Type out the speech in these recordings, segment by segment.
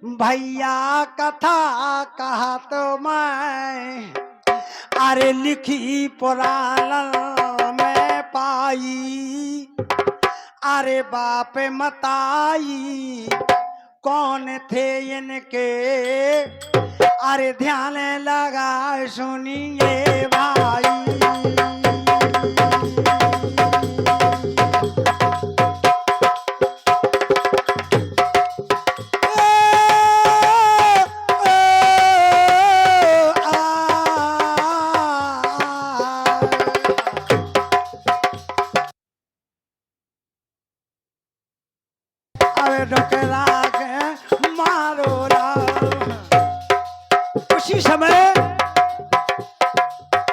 भैया कथा कहा तो मैं अरे लिखी पुराण में पाई। अरे बाप मताई कौन थे इनके अरे ध्यान लगा सुनिए भाई। मारो उसी समय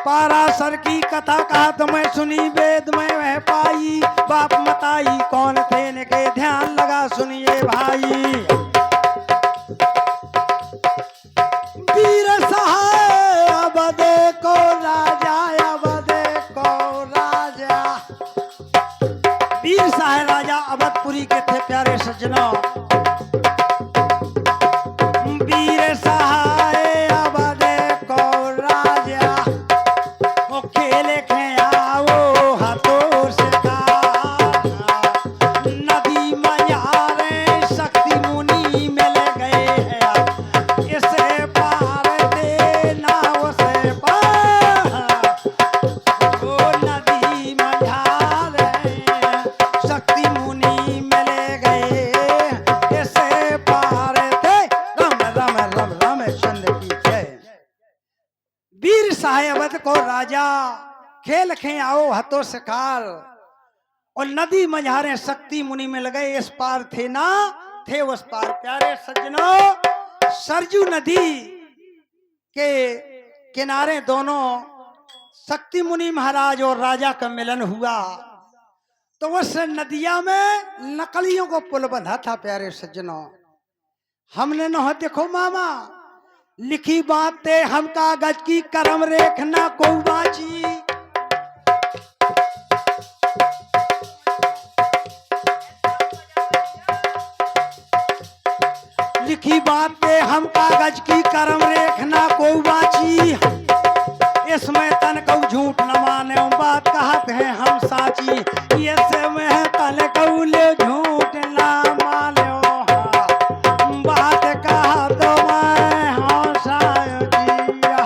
पाराशर की कथा कहा तो मैं सुनी वेद में वह पाई। बाप मताई कौन थे इनके ध्यान लगा सुनिए भाई। वीर सहाय अब देखो राजा, अब देखो राजा। वीर सहाय राजा अवधपुरी के थे प्यारे सज्जनों। वीर सहाय अब देखो राजा वो खेले खेआओ हाथों से नदी मयारे शक्ति मुनि मिल गए हैं इसे पार देना उसे पार। वो नदी मयारे शक्ति मुनि मिल गए इसे पार दे। राम राम राम रामचंद्र की जय। वीर साहेबत को राजा खेल खे आओ हतो सकाल और नदी मझारे शक्ति मुनि में लगे इस पार थे ना थे उस पार। प्यारे सज्जनों सरजू नदी के किनारे दोनों शक्ति मुनि महाराज और राजा का मिलन हुआ तो उस नदिया में नकलियों को पुल बंधा था। प्यारे सज्जनों हमने न देखो मामा लिखी बातें हम कागज की करम रेखना को बाची। लिखी बातें हम कागज की करम रेखना को बाची। इसमें तन को झूठ न माने बात कहते हैं हम साची। इसमें तन को ले झूठ न माने बात कहा तो मैं हाँ शायद जिया।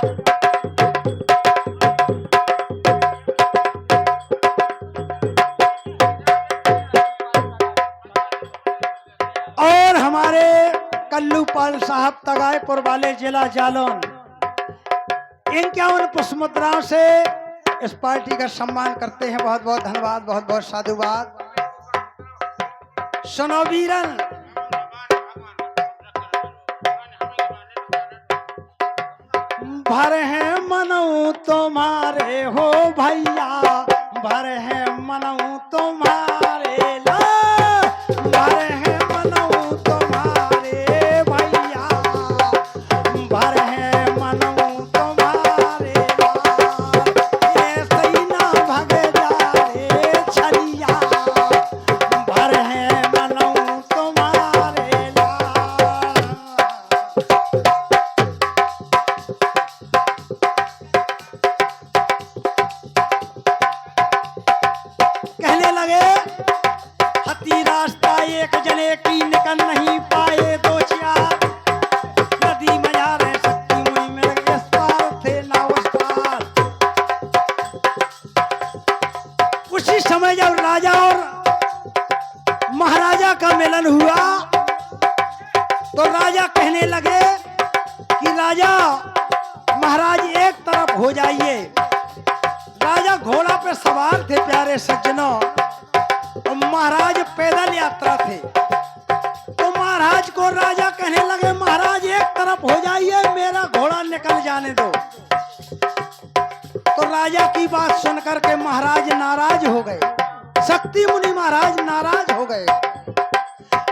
और हमारे कल्लूपाल साहब तगायपुर वाले जिला जालौन इन 51 पुष्प मुद्राओं से इस पार्टी का सम्मान करते हैं। बहुत बहुत धन्यवाद, बहुत बहुत साधुवाद। सुनो वीरन भर है मनऊ तुम्हारे हो भैया, भर है मनऊ तुम्हारे ला, भर है मनऊ तुम्हारे भैया, भर है मनऊ तुम्हारे ला। ऐसे ही ना भग जाए छलिया, भर है मनऊ तुम्हारे ला। कहने लगे हती रास्ता एक जने की निकल नहीं पाए दो चार। नदी मयारे शक्ति मुनि में इस पार थे ना उस पार। उसी समय जब राजा और महाराजा का मिलन हुआ तो राजा कहने लगे कि राजा महाराज एक तरफ हो जाइए। राजा घोड़ा पे सवार थे प्यारे सज्जनों और महाराज पैदल यात्रा थे। तो महाराज को राजा कहने लगे महाराज एक तरफ हो जाइए मेरा घोड़ा निकल जाने दो। तो राजा की बात सुनकर के महाराज नाराज हो गए। शक्ति मुनि महाराज नाराज हो गए।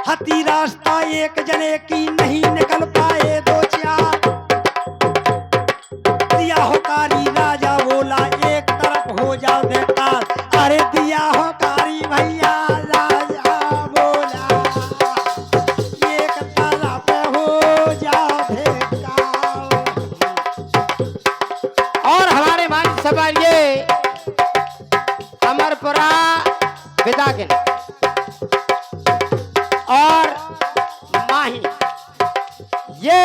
हती रास्ता एक जने की नहीं निकल पाए दो चार। दिया होकारी राजा बोला एक तरफ हो जाओ बेकार। अरे दिया होकारी भैया राजा बोला एक तरफ हो ये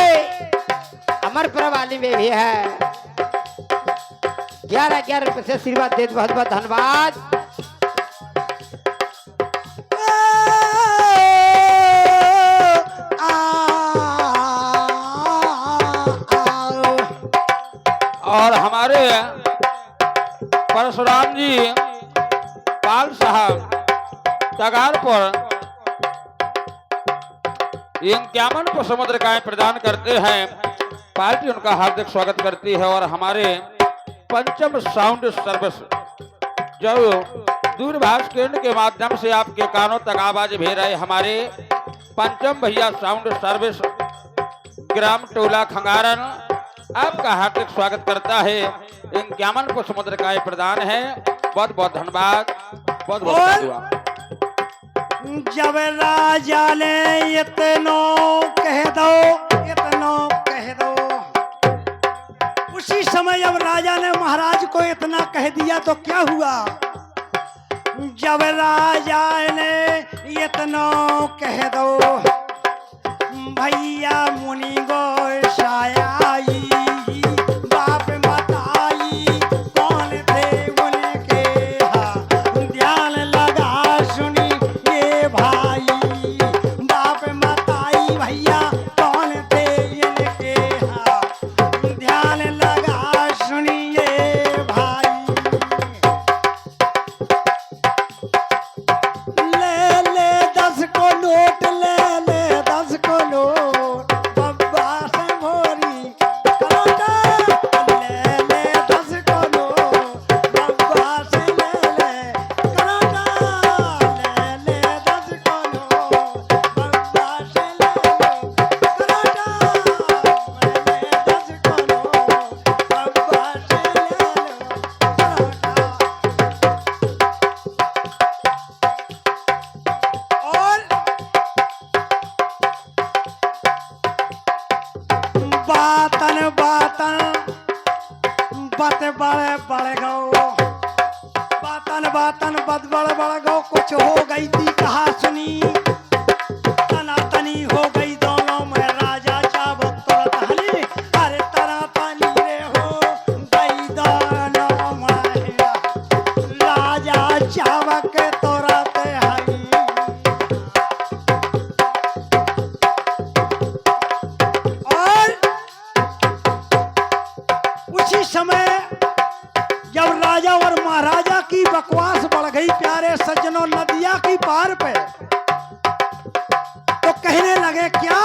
अमरपुरा वाली में भी है 11 रुपए से आशीर्वाद देते बहुत बहुत धन्यवाद। और हमारे परशुराम जी पाल साहब तगारपुर इक्यावन को समुद्र का प्रदान करते हैं। पार्टी उनका हार्दिक स्वागत करती है। और हमारे पंचम साउंड सर्विस जो दूरभाष केंद्र के माध्यम से आपके कानों तक आवाज भेज रहे हमारे पंचम भैया साउंड सर्विस ग्राम टोला खंगारन आपका हार्दिक स्वागत करता है। 51 को समुद्र का ये प्रदान है। बहुत बहुत धन्यवाद, बहुत बहुत धन्यवाद। जब राजा ने इतनो कह दो, इतनो कह दो, उसी समय जब राजा ने महाराज को इतना कह दिया तो क्या हुआ? जब राजा ने इतनो कह दो भैया मुनि गोसाई बाप मताई कौन थे उनके ध्यान लगा सुनी ये भाई बाप मताई भैया कौन थे इनके ध्यान लगा सुनिए भाई। ले ले 10 को नोट ले ले 10 को नोट बब्बा से भोरी करोटा ले ले 10 को नोट बब्बा से ले ले करोटा ले ले 10 को नोट बब्बा से ले लो करोटा ले ले 10 को नोट बब्बा से ले लो करोटा। और बातन बातन बत बड़े बड़ गो बातन बातन बत बड़ बड़ गो कुछ हो गई थी कहा सुनी तना तनी हो गई दोनों में राजा चावक तुरंत हली अरे तना तनी रे हो गई दोनों में राजा चावक तुरंत हली। और उसी समय जब राजा और महाराजा की बकवास बढ़ गई प्यारे सज्जनों नदिया की पार पे तो कहने लगे क्या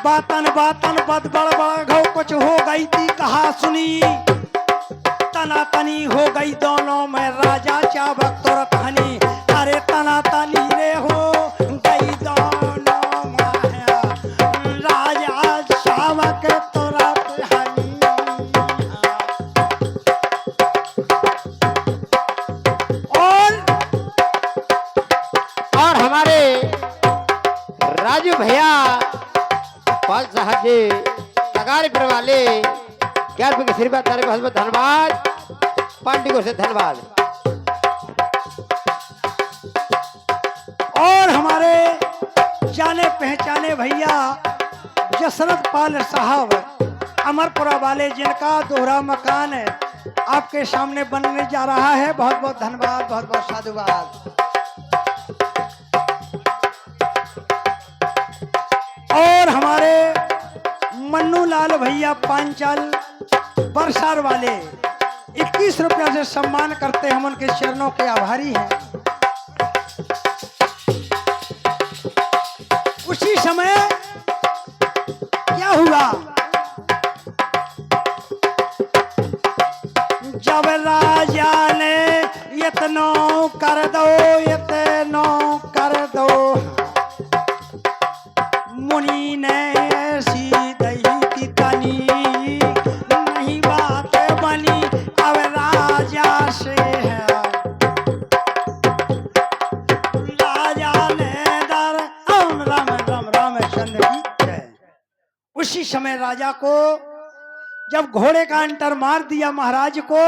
बातन बातन बद बड़ बड़ घो कुछ हो गई थी कहा सुनी तना तनी हो गई दोनों में राजा चावक तुरंत हनी अरे तना तनी रे हो गई दोनों में राजा चावक तुरंत हनी। और हमारे राजू भैया पाल साहब जी तगारपुर वाले 11 रुपए की आशीर्वाद तारे बहुत बहुत धन्यवाद। पार्टी को से धन्यवाद। और हमारे जाने पहचाने भैया जसरत पाल साहब अमरपुरा वाले जिनका दोहरा मकान है आपके सामने बनने जा रहा है। बहुत बहुत धन्यवाद, बहुत बहुत साधुवाद। और हमारे मन्नू लाल भैया पांचल बरसार वाले 21 रुपया से सम्मान करते हम उनके चरणों के आभारी हैं। उसी समय क्या हुआ जब राजा ने इतनो कर दो इतनो कर दो मुनि ने ऐसी दही की तनी नहीं बात बनी अब राजा से है राजा ने दर ओम राम राम रामचंद्र की जय। उसी समय राजा को जब घोड़े का अंटर मार दिया महाराज को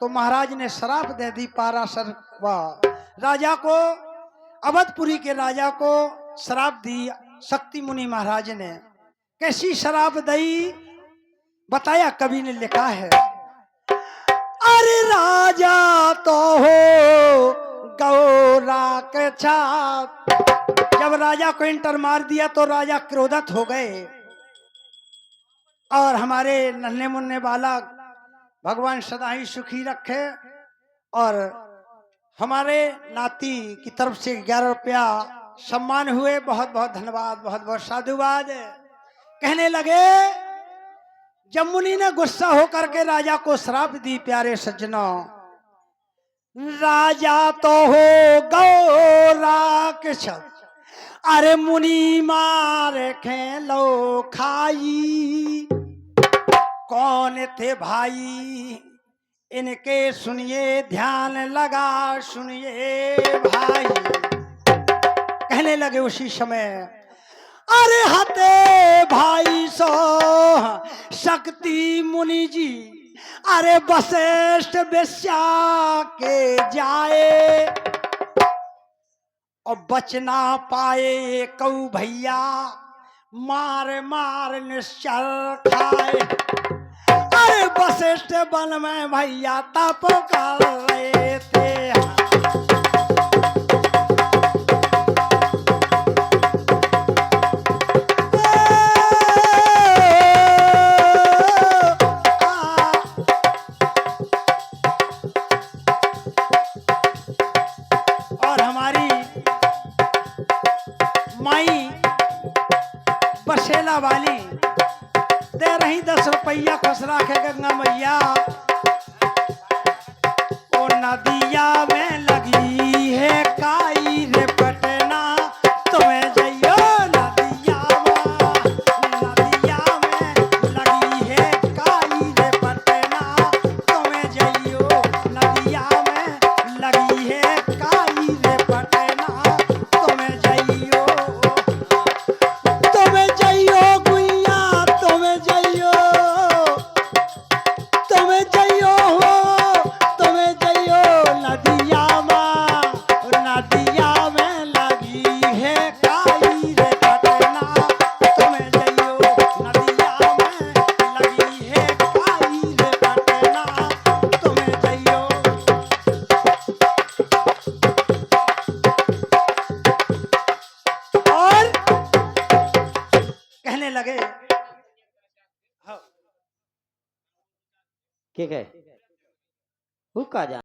तो महाराज ने शराप दे दी पाराशर राजा को अवधपुरी के राजा को शराप दी शक्ति मुनि महाराज ने कैसी शराब दई, बताया कवि ने लिखा है। अरे राजा तो हो गौरा के छाप, जब राजा को इंटर मार दिया तो राजा क्रोधित हो गए और हमारे नन्हे मुन्ने बालक भगवान सदा ही सुखी रखे। और हमारे नाती की तरफ से 11 रुपया सम्मान हुए, बहुत बहुत धन्यवाद, बहुत बहुत साधुवाद। कहने लगे जब मुनि ने गुस्सा होकर के राजा को श्राप दी, प्यारे सज्जनों, राजा तो हो गौरा के छप, अरे मुनि मार खेलो खाई, कौन थे भाई इनके सुनिए, ध्यान लगा सुनिए भाई। कहने लगे उसी समय, अरे हते भाई सो शक्ति मुनि जी, अरे वशिष्ठ वेश्या के जाए और बच ना पाए कऊ भैया, मार मार निश्चर खाए। अरे वशिष्ठ बन में भैया तप कर रहे थे, और हमारी माई बसेला वाली दे रही 10 रुपया, खुश राखे गंगा मैया। ओ नदिया में लगी है काई रे पटना, तुम्हें जइयो नदिया में लगी है काई रे पटना, तुम्हें जइयो नदिया में लगी है काई रे पटना, तुम्हें जइयो, तुम्हें जइयो गुइया, तुम्हें जइयो, तुम्हें जइयो हो, तुम्हें जइयो नदिया में लगी है काई रे पटना, तुम्हें जइयो नदिया में लगी है काई रे पटना, तुम्हें जइयो। और कहने लगे ठीक है, हुक्का जा